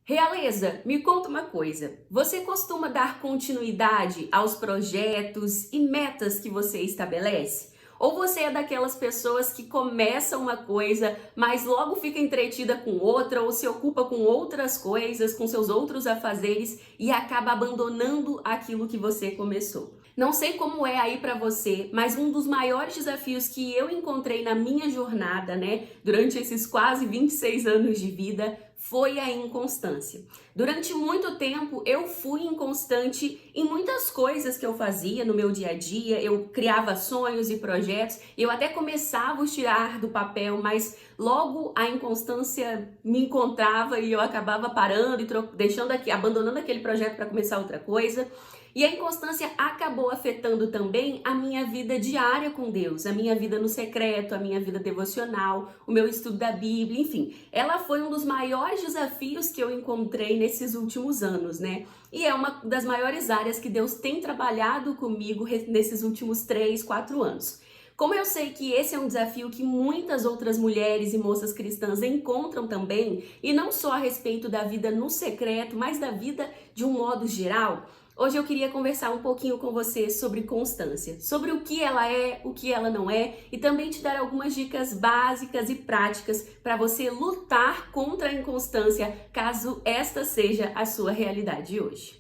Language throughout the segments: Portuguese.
Realeza, me conta uma coisa. Você costuma dar continuidade aos projetos e metas que você estabelece? Ou você é daquelas pessoas que começa uma coisa, mas logo fica entretida com outra, ou se ocupa com outras coisas, com seus outros afazeres e acaba abandonando aquilo que você começou? Não sei como é aí pra você, mas um dos maiores desafios que eu encontrei na minha jornada, durante esses quase 26 anos de vida, foi a inconstância. Durante muito tempo eu fui inconstante em muitas coisas que eu fazia no meu dia a dia, eu criava sonhos e projetos, eu até começava a tirar do papel, mas logo a inconstância me encontrava e eu acabava parando e deixando aqui, abandonando aquele projeto para começar outra coisa. E a inconstância acabou afetando também a minha vida diária com Deus, a minha vida no secreto, a minha vida devocional, o meu estudo da Bíblia, enfim. Ela foi um dos maiores desafios que eu encontrei nesses últimos anos, E é uma das maiores áreas que Deus tem trabalhado comigo nesses últimos 3, 4 anos. Como eu sei que esse é um desafio que muitas outras mulheres e moças cristãs encontram também, e não só a respeito da vida no secreto, mas da vida de um modo geral, hoje eu queria conversar um pouquinho com você sobre constância, sobre o que ela é, o que ela não é, e também te dar algumas dicas básicas e práticas para você lutar contra a inconstância, caso esta seja a sua realidade hoje.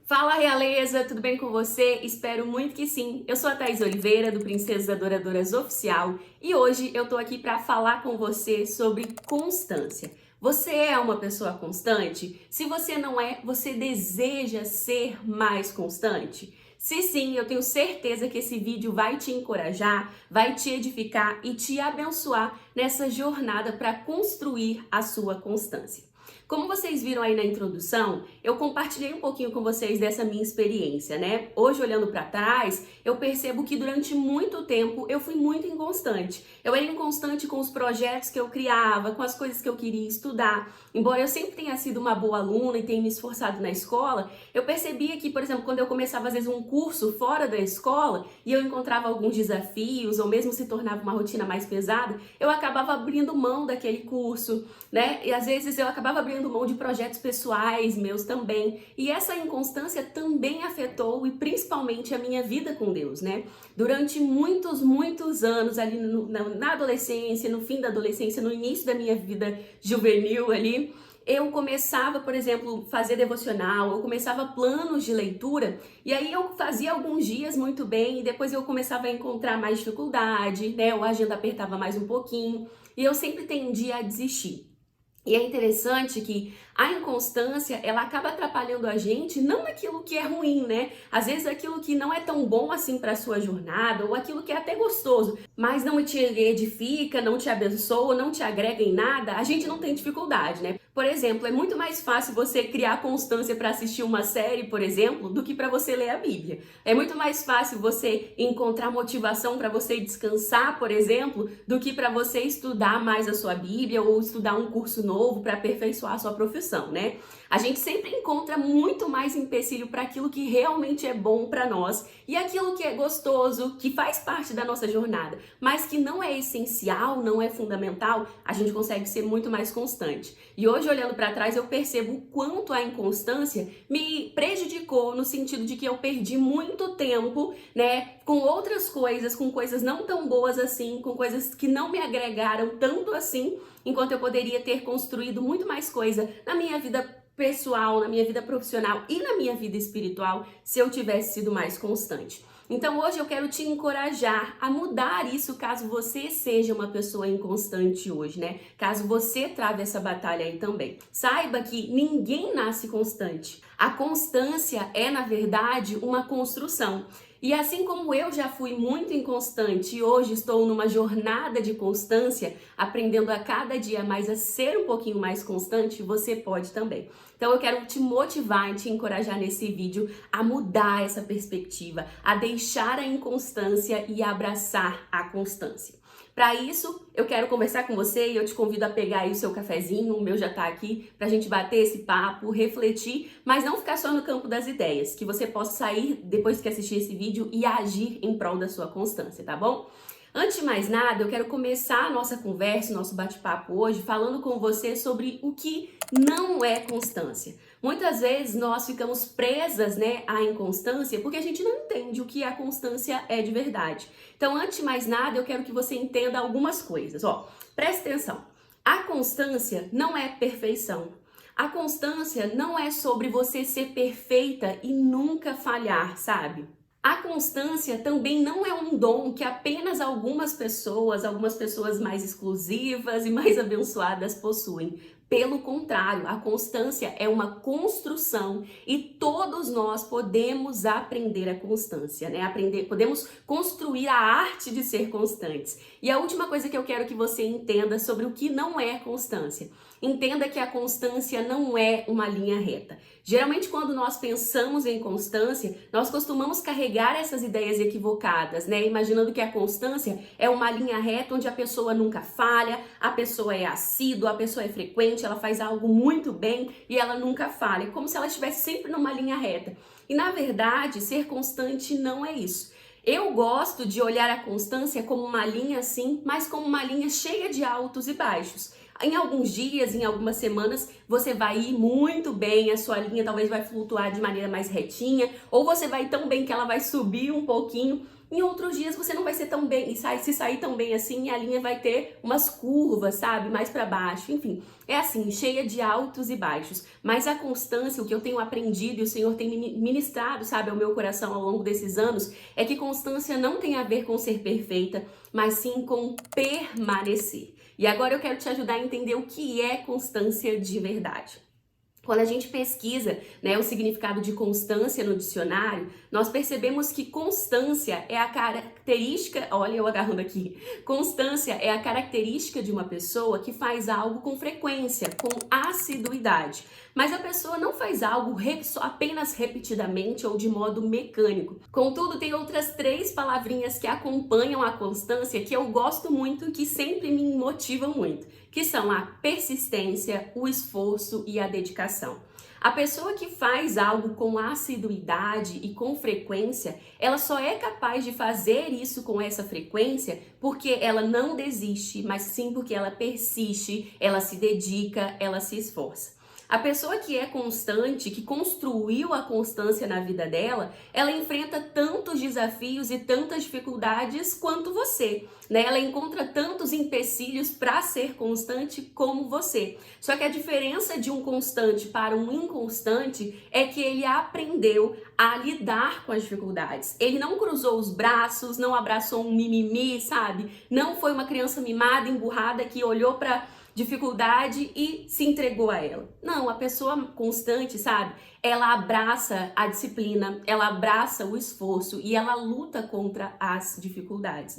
Fala, Realeza, tudo bem com você? Espero muito que sim. Eu sou a Thaís Oliveira, do Princesas Adoradoras Oficial, e hoje eu tô aqui para falar com você sobre constância. Você é uma pessoa constante? Se você não é, você deseja ser mais constante? Se sim, eu tenho certeza que esse vídeo vai te encorajar, vai te edificar e te abençoar nessa jornada para construir a sua constância. Como vocês viram aí na introdução, eu compartilhei um pouquinho com vocês dessa minha experiência, Hoje, olhando para trás, eu percebo que durante muito tempo eu fui muito inconstante. Eu era inconstante com os projetos que eu criava, com as coisas que eu queria estudar. Embora eu sempre tenha sido uma boa aluna e tenha me esforçado na escola, eu percebia que, por exemplo, quando eu começava às vezes um curso fora da escola e eu encontrava alguns desafios ou mesmo se tornava uma rotina mais pesada, eu acabava abrindo mão daquele curso, E às vezes eu acabava abrindo mão de projetos pessoais meus também. E essa inconstância também afetou e principalmente a minha vida com Deus, Durante muitos anos ali na adolescência, no fim da adolescência, no início da minha vida juvenil ali, eu começava, por exemplo, fazer devocional, eu começava planos de leitura, e aí eu fazia alguns dias muito bem, e depois eu começava a encontrar mais dificuldade, A agenda apertava mais um pouquinho, e eu sempre tendia a desistir. E é interessante que a inconstância, ela acaba atrapalhando a gente, não naquilo que é ruim, Às vezes aquilo que não é tão bom assim para a sua jornada, ou aquilo que é até gostoso, mas não te edifica, não te abençoa, não te agrega em nada, a gente não tem dificuldade, Por exemplo, é muito mais fácil você criar constância para assistir uma série, por exemplo, do que para você ler a Bíblia. É muito mais fácil você encontrar motivação para você descansar, por exemplo, do que para você estudar mais a sua Bíblia ou estudar um curso novo para aperfeiçoar a sua profissão, A gente sempre encontra muito mais empecilho para aquilo que realmente é bom para nós e aquilo que é gostoso, que faz parte da nossa jornada, mas que não é essencial, não é fundamental, a gente consegue ser muito mais constante. E hoje, olhando para trás, eu percebo o quanto a inconstância me prejudicou no sentido de que eu perdi muito tempo, com outras coisas, com coisas não tão boas assim, com coisas que não me agregaram tanto assim, enquanto eu poderia ter construído muito mais coisa na minha vida pessoal, na minha vida profissional e na minha vida espiritual se eu tivesse sido mais constante. Então hoje eu quero te encorajar a mudar isso caso você seja uma pessoa inconstante hoje, Caso você trave essa batalha aí também. Saiba que ninguém nasce constante. A constância é, na verdade, uma construção. E assim como eu já fui muito inconstante e hoje estou numa jornada de constância, aprendendo a cada dia mais a ser um pouquinho mais constante, você pode também. Então eu quero te motivar e te encorajar nesse vídeo a mudar essa perspectiva, a deixar a inconstância e abraçar a constância. Para isso, eu quero conversar com você e eu te convido a pegar aí o seu cafezinho, o meu já tá aqui, pra gente bater esse papo, refletir, mas não ficar só no campo das ideias, que você possa sair depois que assistir esse vídeo e agir em prol da sua constância, tá bom? Antes de mais nada, eu quero começar a nossa conversa, o nosso bate-papo hoje, falando com você sobre o que não é constância. Muitas vezes nós ficamos presas, à inconstância porque a gente não entende o que a constância é de verdade. Então, antes de mais nada, eu quero que você entenda algumas coisas. Preste atenção. A constância não é perfeição. A constância não é sobre você ser perfeita e nunca falhar, sabe? A constância também não é um dom que apenas algumas pessoas mais exclusivas e mais abençoadas possuem. Pelo contrário, a constância é uma construção e todos nós podemos aprender a constância, podemos construir a arte de ser constantes. E a última coisa que eu quero que você entenda sobre o que não é constância. Entenda que a constância não é uma linha reta. Geralmente, quando nós pensamos em constância, nós costumamos carregar essas ideias equivocadas, imaginando que a constância é uma linha reta onde a pessoa nunca falha, a pessoa é assídua, a pessoa é frequente, ela faz algo muito bem e ela nunca falha, como se ela estivesse sempre numa linha reta. E na verdade, ser constante não é isso. Eu gosto de olhar a constância como uma linha assim, mas como uma linha cheia de altos e baixos. Em alguns dias, em algumas semanas, você vai ir muito bem, a sua linha talvez vai flutuar de maneira mais retinha, ou você vai ir tão bem que ela vai subir um pouquinho. Em outros dias você não vai ser tão bem, se sair tão bem assim, a linha vai ter umas curvas, sabe, mais para baixo, enfim. É assim, cheia de altos e baixos. Mas a constância, o que eu tenho aprendido e o Senhor tem ministrado, sabe, ao meu coração ao longo desses anos, é que constância não tem a ver com ser perfeita, mas sim com permanecer. E agora eu quero te ajudar a entender o que é constância de verdade. Quando a gente pesquisa, o significado de constância no dicionário, nós percebemos que constância é a característica, olha eu agarrando aqui, constância é a característica de uma pessoa que faz algo com frequência, com assiduidade. Mas a pessoa não faz algo apenas repetidamente ou de modo mecânico. Contudo, tem outras 3 palavrinhas que acompanham a constância que eu gosto muito e que sempre me motivam muito, que são a persistência, o esforço e a dedicação. A pessoa que faz algo com assiduidade e com frequência, ela só é capaz de fazer isso com essa frequência porque ela não desiste, mas sim porque ela persiste, ela se dedica, ela se esforça. A pessoa que é constante, que construiu a constância na vida dela, ela enfrenta tantos desafios e tantas dificuldades quanto você, Ela encontra tantos empecilhos para ser constante como você. Só que a diferença de um constante para um inconstante é que ele aprendeu a lidar com as dificuldades. Ele não cruzou os braços, não abraçou um mimimi, sabe? Não foi uma criança mimada, emburrada que olhou para dificuldade e se entregou a ela. Não, a pessoa constante, sabe? Ela abraça a disciplina, ela abraça o esforço e ela luta contra as dificuldades,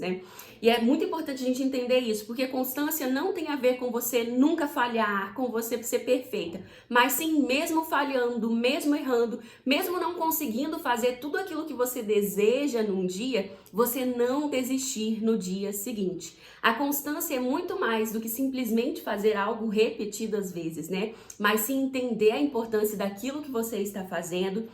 E é muito importante a gente entender isso, porque constância não tem a ver com você nunca falhar, com você ser perfeita, mas sim mesmo falhando, mesmo errando, mesmo não conseguindo fazer tudo aquilo que você deseja num dia, você não desistir no dia seguinte. A constância é muito mais do que simplesmente fazer algo repetidas vezes, Mas sim entender a importância daquilo que você está fazendo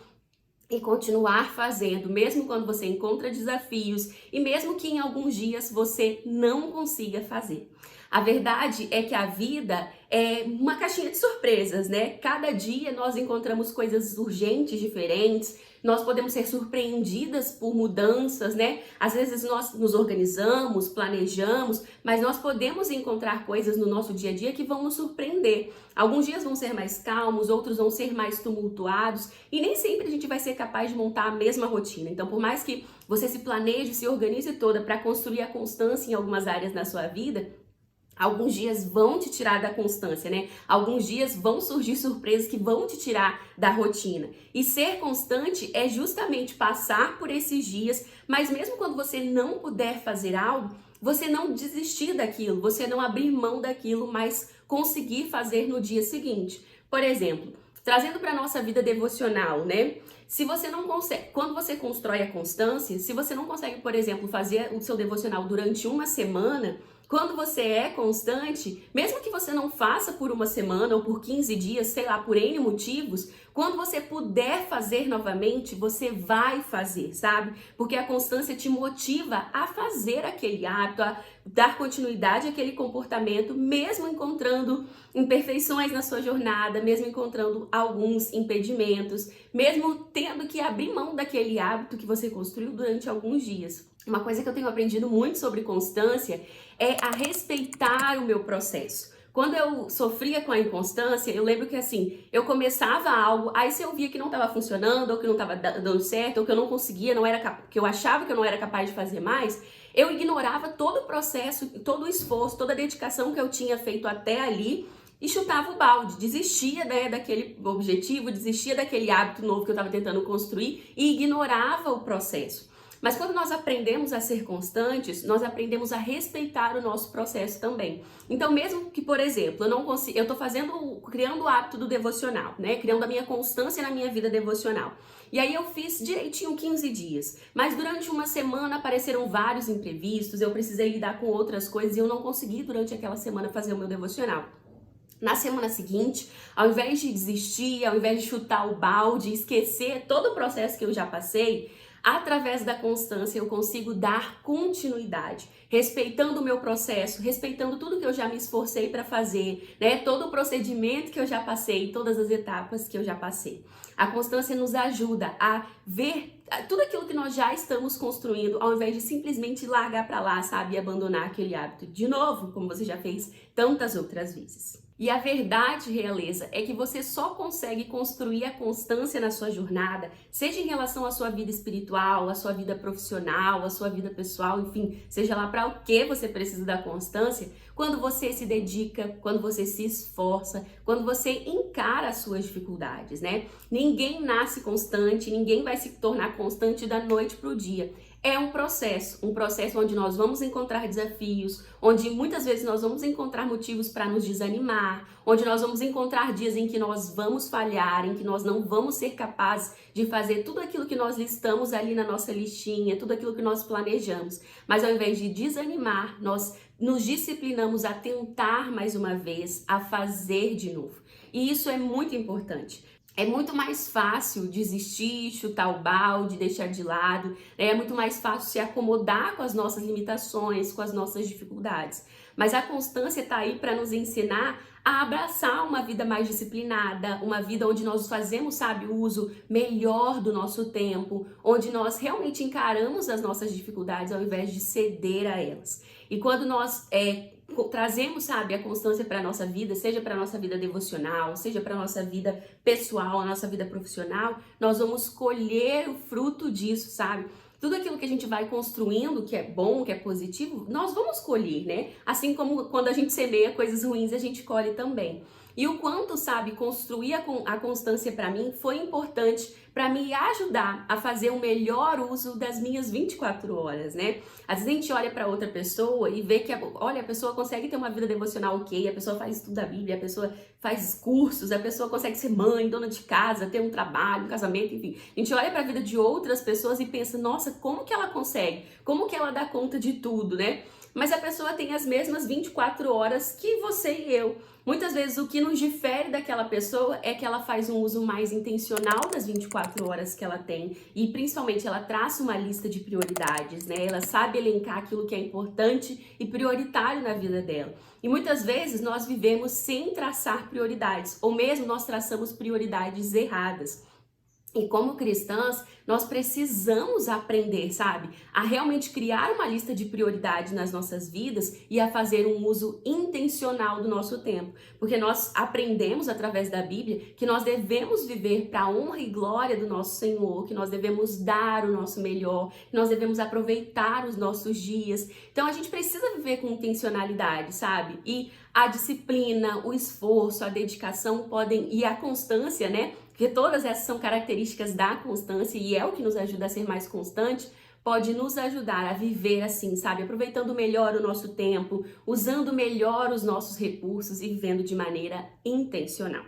e continuar fazendo, mesmo quando você encontra desafios e mesmo que em alguns dias você não consiga fazer. A verdade é que a vida é uma caixinha de surpresas, Cada dia nós encontramos coisas urgentes, diferentes, nós podemos ser surpreendidas por mudanças, Às vezes nós nos organizamos, planejamos, mas nós podemos encontrar coisas no nosso dia a dia que vão nos surpreender. Alguns dias vão ser mais calmos, outros vão ser mais tumultuados e nem sempre a gente vai ser capaz de montar a mesma rotina. Então, por mais que você se planeje, se organize toda para construir a constância em algumas áreas na sua vida, alguns dias vão te tirar da constância, Alguns dias vão surgir surpresas que vão te tirar da rotina. E ser constante é justamente passar por esses dias, mas mesmo quando você não puder fazer algo, você não desistir daquilo, você não abrir mão daquilo, mas conseguir fazer no dia seguinte. Por exemplo, trazendo para a nossa vida devocional, Se você não consegue, quando você constrói a constância, se você não consegue, por exemplo, fazer o seu devocional durante uma semana, Quando você é constante, mesmo que você não faça por uma semana ou por 15 dias, sei lá, por N motivos, quando você puder fazer novamente, você vai fazer, sabe? Porque a constância te motiva a fazer aquele hábito, a dar continuidade àquele comportamento, mesmo encontrando imperfeições na sua jornada, mesmo encontrando alguns impedimentos, mesmo tendo que abrir mão daquele hábito que você construiu durante alguns dias. Uma coisa que eu tenho aprendido muito sobre constância é a respeitar o meu processo. Quando eu sofria com a inconstância, eu lembro que assim, eu começava algo, aí se eu via que não estava funcionando, ou que não estava dando certo, ou que eu não conseguia, que eu achava que eu não era capaz de fazer mais, eu ignorava todo o processo, todo o esforço, toda a dedicação que eu tinha feito até ali e chutava o balde, desistia, né, daquele objetivo, desistia daquele hábito novo que eu estava tentando construir e ignorava o processo. Mas quando nós aprendemos a ser constantes, nós aprendemos a respeitar o nosso processo também. Então, mesmo que, por exemplo, eu tô criando o hábito do devocional, né? Criando a minha constância na minha vida devocional. E aí eu fiz direitinho 15 dias. Mas durante uma semana apareceram vários imprevistos, eu precisei lidar com outras coisas e eu não consegui durante aquela semana fazer o meu devocional. Na semana seguinte, ao invés de desistir, ao invés de chutar o balde, esquecer todo o processo que eu já passei, através da constância eu consigo dar continuidade, respeitando o meu processo, respeitando tudo que eu já me esforcei para fazer, né? Todo o procedimento que eu já passei, todas as etapas que eu já passei. A constância nos ajuda a ver tudo aquilo que nós já estamos construindo, ao invés de simplesmente largar para lá, sabe? E abandonar aquele hábito de novo, como você já fez tantas outras vezes. E a verdade, realeza, é que você só consegue construir a constância na sua jornada, seja em relação à sua vida espiritual, à sua vida profissional, à sua vida pessoal, enfim, seja lá para o que você precisa da constância, quando você se dedica, quando você se esforça, quando você encara as suas dificuldades, né? Ninguém nasce constante, ninguém vai se tornar constante da noite para o dia. É um processo onde nós vamos encontrar desafios, onde muitas vezes nós vamos encontrar motivos para nos desanimar, onde nós vamos encontrar dias em que nós vamos falhar, em que nós não vamos ser capazes de fazer tudo aquilo que nós listamos ali na nossa listinha, tudo aquilo que nós planejamos. Mas ao invés de desanimar, nós nos disciplinamos a tentar mais uma vez, a fazer de novo. E isso é muito importante. É muito mais fácil desistir, chutar o balde, deixar de lado, né? É muito mais fácil se acomodar com as nossas limitações, com as nossas dificuldades. Mas a constância está aí para nos ensinar a abraçar uma vida mais disciplinada, uma vida onde nós fazemos, sabe, o uso melhor do nosso tempo, onde nós realmente encaramos as nossas dificuldades ao invés de ceder a elas. E quando nós trazemos, sabe, a constância para a nossa vida, seja para a nossa vida devocional, seja para a nossa vida pessoal, a nossa vida profissional, nós vamos colher o fruto disso, sabe? Tudo aquilo que a gente vai construindo, que é bom, que é positivo, nós vamos colher, né? Assim como quando a gente semeia coisas ruins, a gente colhe também. E o quanto, sabe, construir a constância para mim foi importante para me ajudar a fazer o melhor uso das minhas 24 horas, né? Às vezes a gente olha para outra pessoa e vê que, olha, a pessoa consegue ter uma vida devocional ok, a pessoa faz estudo da Bíblia, a pessoa faz cursos, a pessoa consegue ser mãe, dona de casa, ter um trabalho, um casamento, enfim. A gente olha para a vida de outras pessoas e pensa, nossa, como que ela consegue? Como que ela dá conta de tudo, né? Mas a pessoa tem as mesmas 24 horas que você e eu. Muitas vezes o que nos difere daquela pessoa é que ela faz um uso mais intencional das 24 horas que ela tem e principalmente ela traça uma lista de prioridades, né? Ela sabe elencar aquilo que é importante e prioritário na vida dela. E muitas vezes nós vivemos sem traçar prioridades, ou mesmo nós traçamos prioridades erradas. E como cristãs, nós precisamos aprender, sabe? A realmente criar uma lista de prioridades nas nossas vidas e a fazer um uso intencional do nosso tempo. Porque nós aprendemos através da Bíblia que nós devemos viver para a honra e glória do nosso Senhor, que nós devemos dar o nosso melhor, que nós devemos aproveitar os nossos dias. Então a gente precisa viver com intencionalidade, sabe? E a disciplina, o esforço, a dedicação e a constância, né? Porque todas essas são características da constância e é o que nos ajuda a ser mais constante, pode nos ajudar a viver assim, sabe? Aproveitando melhor o nosso tempo, usando melhor os nossos recursos e vivendo de maneira intencional.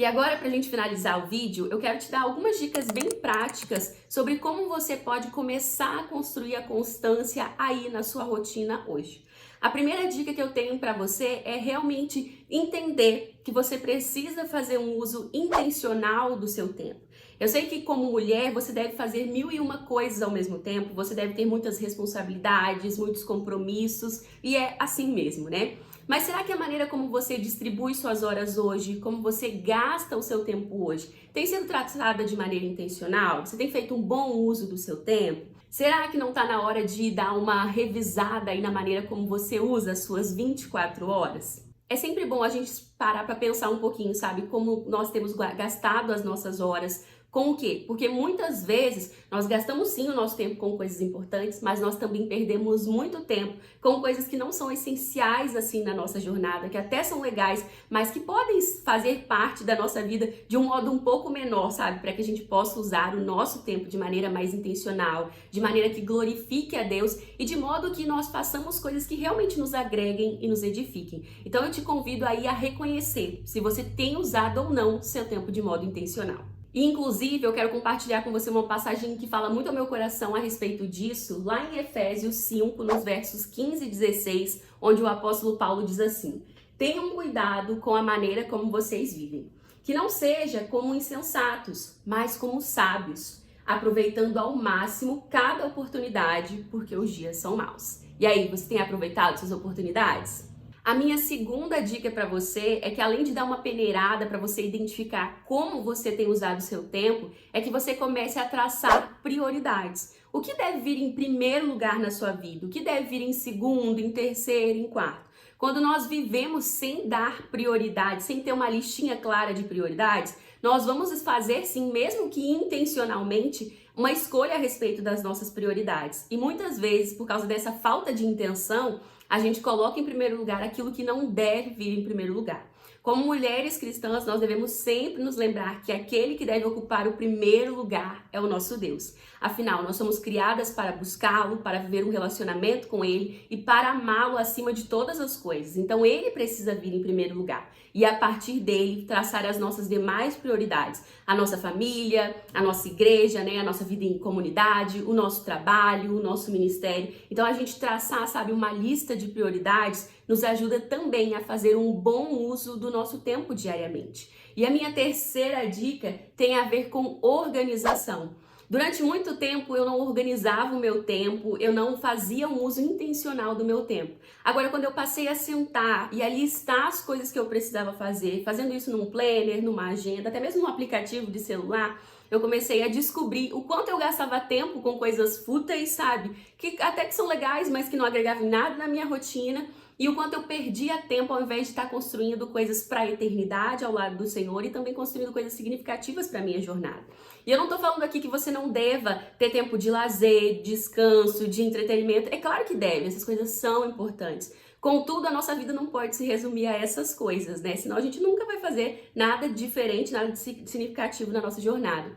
E agora, para a gente finalizar o vídeo, eu quero te dar algumas dicas bem práticas sobre como você pode começar a construir a constância aí na sua rotina hoje. A primeira dica que eu tenho para você é realmente entender que você precisa fazer um uso intencional do seu tempo. Eu sei que como mulher você deve fazer 1001 coisas ao mesmo tempo, você deve ter muitas responsabilidades, muitos compromissos e é assim mesmo, né? Mas será que a maneira como você distribui suas horas hoje, como você gasta o seu tempo hoje, tem sido tratada de maneira intencional? Você tem feito um bom uso do seu tempo? Será que não está na hora de dar uma revisada aí na maneira como você usa as suas 24 horas? É sempre bom a gente parar para pensar um pouquinho, sabe? Como nós temos gastado as nossas horas. Com o quê? Porque muitas vezes nós gastamos sim o nosso tempo com coisas importantes, mas nós também perdemos muito tempo com coisas que não são essenciais assim na nossa jornada, que até são legais, mas que podem fazer parte da nossa vida de um modo um pouco menor, sabe? Para que a gente possa usar o nosso tempo de maneira mais intencional, de maneira que glorifique a Deus e de modo que nós façamos coisas que realmente nos agreguem e nos edifiquem. Então eu te convido aí a reconhecer se você tem usado ou não seu tempo de modo intencional. E, inclusive, eu quero compartilhar com você uma passagem que fala muito ao meu coração a respeito disso, lá em Efésios 5, nos versos 15 e 16, onde o apóstolo Paulo diz assim: tenham cuidado com a maneira como vocês vivem, que não seja como insensatos, mas como sábios, aproveitando ao máximo cada oportunidade, porque os dias são maus. E aí, você tem aproveitado suas oportunidades? A minha segunda dica para você é que, além de dar uma peneirada para você identificar como você tem usado o seu tempo, é que você comece a traçar prioridades. O que deve vir em primeiro lugar na sua vida? O que deve vir em segundo, em terceiro, em quarto? Quando nós vivemos sem dar prioridade, sem ter uma listinha clara de prioridades, nós vamos fazer, sim, mesmo que intencionalmente, uma escolha a respeito das nossas prioridades. E muitas vezes, por causa dessa falta de intenção, a gente coloca em primeiro lugar aquilo que não deve vir em primeiro lugar. Como mulheres cristãs, nós devemos sempre nos lembrar que aquele que deve ocupar o primeiro lugar é o nosso Deus. Afinal, nós somos criadas para buscá-lo, para viver um relacionamento com ele e para amá-lo acima de todas as coisas. Então, ele precisa vir em primeiro lugar. E a partir dele, traçar as nossas demais prioridades. A nossa família, a nossa igreja, né? A nossa vida em comunidade, o nosso trabalho, o nosso ministério. Então, a gente traçar, sabe, uma lista de prioridades nos ajuda também a fazer um bom uso do nosso tempo diariamente. E a minha terceira dica tem a ver com organização. Durante muito tempo eu não organizava o meu tempo, eu não fazia um uso intencional do meu tempo. Agora, quando eu passei a sentar e a listar as coisas que eu precisava fazer, fazendo isso num planner, numa agenda, até mesmo num aplicativo de celular, eu comecei a descobrir o quanto eu gastava tempo com coisas fúteis, sabe? Que até que são legais, mas que não agregavam nada na minha rotina. E o quanto eu perdia tempo ao invés de estar construindo coisas para a eternidade ao lado do Senhor e também construindo coisas significativas para a minha jornada. E eu não estou falando aqui que você não deva ter tempo de lazer, descanso, de entretenimento. É claro que deve, essas coisas são importantes. Contudo, a nossa vida não pode se resumir a essas coisas, né? Senão a gente nunca vai fazer nada diferente, nada de significativo na nossa jornada.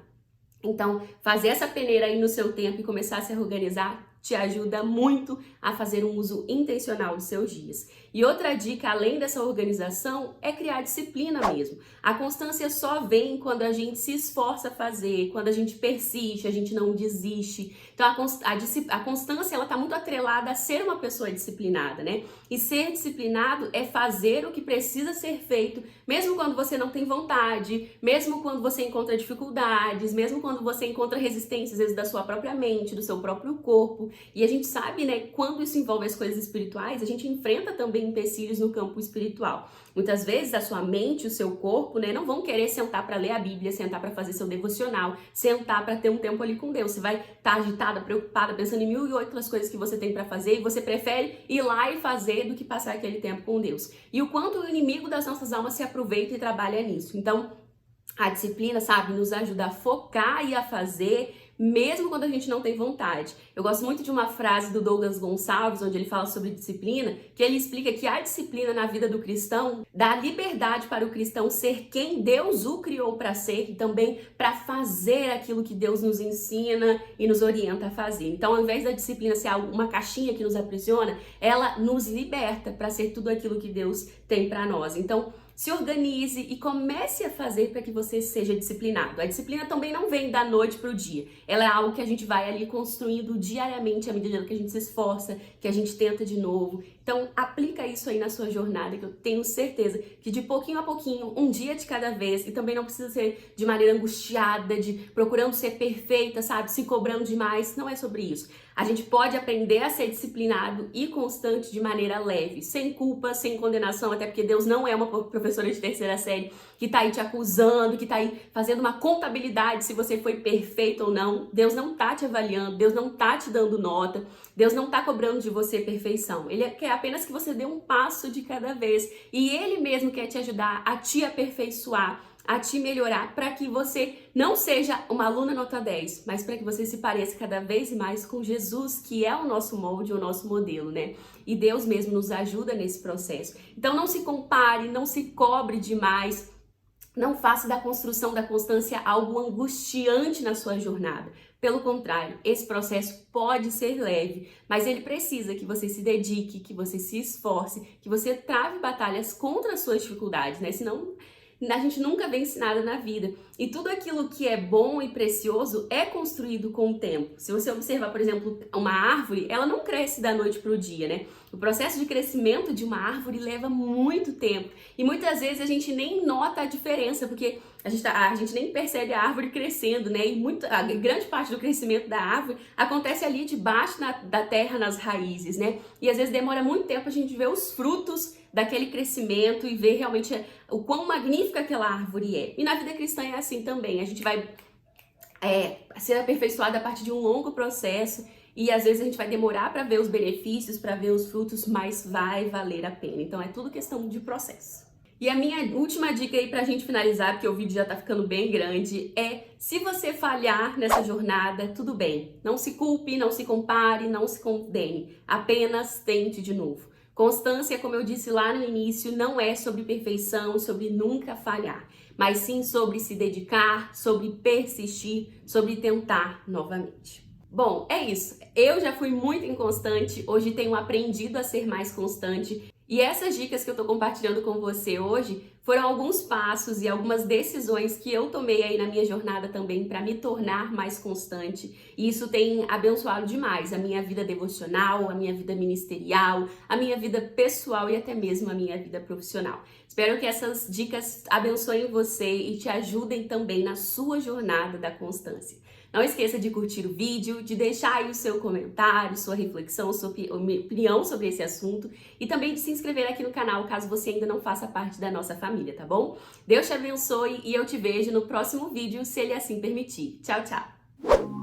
Então, fazer essa peneira aí no seu tempo e começar a se organizar te ajuda muito a fazer um uso intencional dos seus dias. E outra dica, além dessa organização, é criar disciplina mesmo. A constância só vem quando a gente se esforça a fazer, quando a gente persiste, a gente não desiste. Então, a constância, ela tá muito atrelada a ser uma pessoa disciplinada, né? E ser disciplinado é fazer o que precisa ser feito, mesmo quando você não tem vontade, mesmo quando você encontra dificuldades, mesmo quando você encontra resistência, às vezes, da sua própria mente, do seu próprio corpo. E a gente sabe, né, quando isso envolve as coisas espirituais, a gente enfrenta também empecilhos no campo espiritual. Muitas vezes a sua mente, o seu corpo, né, não vão querer sentar para ler a Bíblia, sentar para fazer seu devocional, sentar para ter um tempo ali com Deus. Você vai estar agitada, preocupada, pensando em 1008 coisas que você tem para fazer e você prefere ir lá e fazer do que passar aquele tempo com Deus. E o quanto o inimigo das nossas almas se aproveita e trabalha nisso. Então, a disciplina, sabe, nos ajuda a focar e a fazer, mesmo quando a gente não tem vontade. Eu gosto muito de uma frase do Douglas Gonçalves, onde ele fala sobre disciplina, que ele explica que a disciplina na vida do cristão dá liberdade para o cristão ser quem Deus o criou para ser e também para fazer aquilo que Deus nos ensina e nos orienta a fazer. Então, ao invés da disciplina ser uma caixinha que nos aprisiona, ela nos liberta para ser tudo aquilo que Deus tem para nós. Então, se organize e comece a fazer para que você seja disciplinado. A disciplina também não vem da noite para o dia. Ela é algo que a gente vai ali construindo diariamente à medida que a gente se esforça, que a gente tenta de novo. Então, aplica isso aí na sua jornada, que eu tenho certeza que de pouquinho a pouquinho, um dia de cada vez, e também não precisa ser de maneira angustiada, de procurando ser perfeita, sabe? Se cobrando demais. Não é sobre isso. A gente pode aprender a ser disciplinado e constante de maneira leve, sem culpa, sem condenação, até porque Deus não é uma professora de terceira série que tá aí te acusando, que tá aí fazendo uma contabilidade se você foi perfeito ou não. Deus não tá te avaliando, Deus não tá te dando nota, Deus não tá cobrando de você perfeição. Ele quer apenas que você dê um passo de cada vez e Ele mesmo quer te ajudar a te aperfeiçoar, a te melhorar, para que você não seja uma aluna nota 10, mas para que você se pareça cada vez mais com Jesus, que é o nosso molde, o nosso modelo, né? E Deus mesmo nos ajuda nesse processo. Então não se compare, não se cobre demais, não faça da construção da constância algo angustiante na sua jornada. Pelo contrário, esse processo pode ser leve, mas ele precisa que você se dedique, que você se esforce, que você trave batalhas contra as suas dificuldades, né? Senão a gente nunca vence nada na vida. E tudo aquilo que é bom e precioso é construído com o tempo. Se você observar, por exemplo, uma árvore, ela não cresce da noite para o dia, né? O processo de crescimento de uma árvore leva muito tempo. E muitas vezes a gente nem nota a diferença, porque a gente nem percebe a árvore crescendo, né? E a grande parte do crescimento da árvore acontece ali debaixo da terra, nas raízes, né? E às vezes demora muito tempo a gente ver os frutos daquele crescimento e ver realmente o quão magnífica aquela árvore é. E na vida cristã é assim também. A gente vai ser aperfeiçoado a partir de um longo processo e às vezes a gente vai demorar para ver os benefícios, para ver os frutos, mas vai valer a pena. Então é tudo questão de processo. E a minha última dica aí pra gente finalizar, porque o vídeo já tá ficando bem grande, é: se você falhar nessa jornada, tudo bem. Não se culpe, não se compare, não se condene. Apenas tente de novo. Constância, como eu disse lá no início, não é sobre perfeição, sobre nunca falhar, mas sim sobre se dedicar, sobre persistir, sobre tentar novamente. Bom, é isso. Eu já fui muito inconstante, hoje tenho aprendido a ser mais constante. E essas dicas que eu tô compartilhando com você hoje foram alguns passos e algumas decisões que eu tomei aí na minha jornada também para me tornar mais constante. E isso tem abençoado demais a minha vida devocional, a minha vida ministerial, a minha vida pessoal e até mesmo a minha vida profissional. Espero que essas dicas abençoem você e te ajudem também na sua jornada da constância. Não esqueça de curtir o vídeo, de deixar aí o seu comentário, sua reflexão, sua opinião sobre esse assunto e também de se inscrever aqui no canal caso você ainda não faça parte da nossa família, tá bom? Deus te abençoe e eu te vejo no próximo vídeo, se Ele assim permitir. Tchau, tchau!